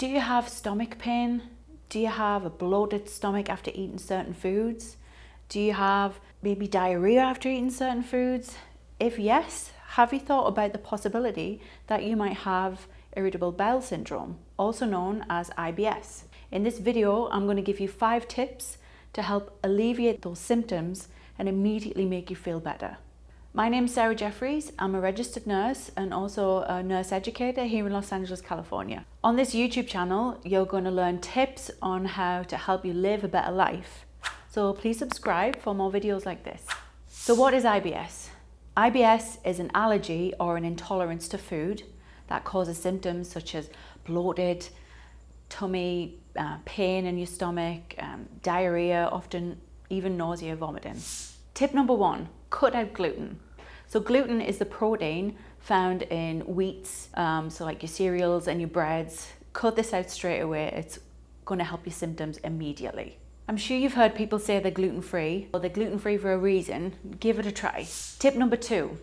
Do you have stomach pain? Do you have a bloated stomach after eating certain foods? Do you have maybe diarrhea after eating certain foods? If yes, have you thought about the possibility that you might have Irritable Bowel Syndrome, also known as IBS? In this video, I'm going to give you 5 tips to help alleviate those symptoms and immediately make you feel better. My name's Jeffries. I'm a registered nurse and also a nurse educator here in Los Angeles, California. On this YouTube channel, you're going to learn tips on how to help you live a better life. So please subscribe for more videos like this. So what is IBS? IBS is an allergy or an intolerance to food that causes symptoms such as bloated, tummy, pain in your stomach, diarrhea, often even nausea, vomiting. Tip number 1, cut out gluten. So gluten is the protein found in wheats, so like your cereals and your breads. Cut this out straight away. It's going to help your symptoms immediately. I'm sure you've heard people say they're gluten-free. Well, they're gluten-free for a reason. Give it a try. Tip number 2,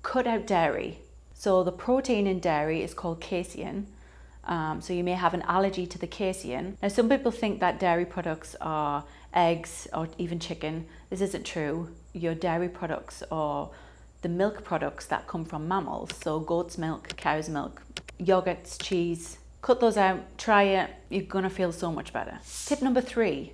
cut out dairy. So the protein in dairy is called casein. So you may have an allergy to the casein. Now, some people think that dairy products are eggs or even chicken. This isn't true. Your dairy products are the milk products that come from mammals. So goat's milk, cow's milk, yogurts, cheese. Cut those out, try it. You're gonna feel so much better. Tip number 3,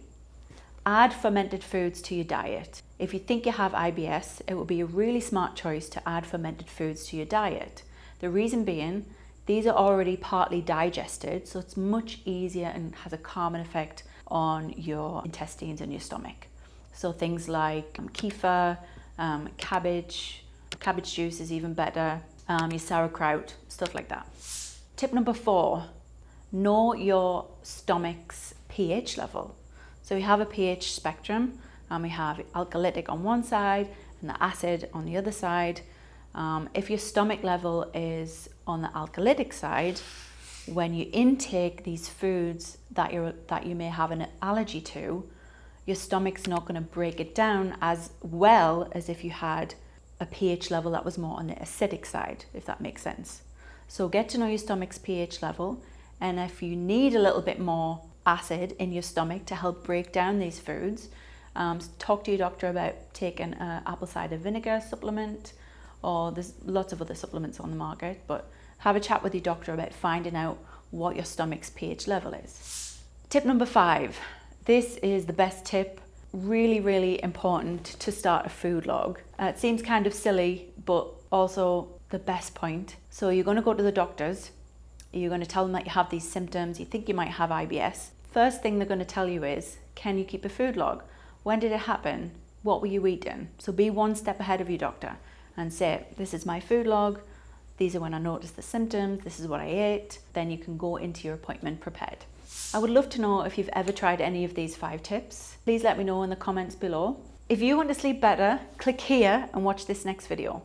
add fermented foods to your diet. If you think you have IBS, it would be a really smart choice to add fermented foods to your diet. The reason being, these are already partly digested, so it's much easier and has a calming effect on your intestines and your stomach. So things like kefir, cabbage juice is even better, your sauerkraut, stuff like that. Tip number 4, know your stomach's pH level. So we have a pH spectrum, and we have alkalytic on one side and the acid on the other side. If your stomach level is on the alkalytic side, when you intake these foods that you may have an allergy to, your stomach's not going to break it down as well as if you had a pH level that was more on the acidic side, if that makes sense. So get to know your stomach's pH level, and if you need a little bit more acid in your stomach to help break down these foods, talk to your doctor about taking an apple cider vinegar supplement, or there's lots of other supplements on the market, but have a chat with your doctor about finding out what your stomach's pH level is. Tip number 5. This is the best tip, really, really important to start a food log. It seems kind of silly, but also the best point. So you're going to go to the doctors, you're going to tell them that you have these symptoms, you think you might have IBS. First thing they're going to tell you is, can you keep a food log? When did it happen? What were you eating? So be one step ahead of your doctor and say, this is my food log, these are when I noticed the symptoms, this is what I ate. Then you can go into your appointment prepared. I would love to know if you've ever tried any of these 5 tips. Please let me know in the comments below. If you want to sleep better, click here and watch this next video.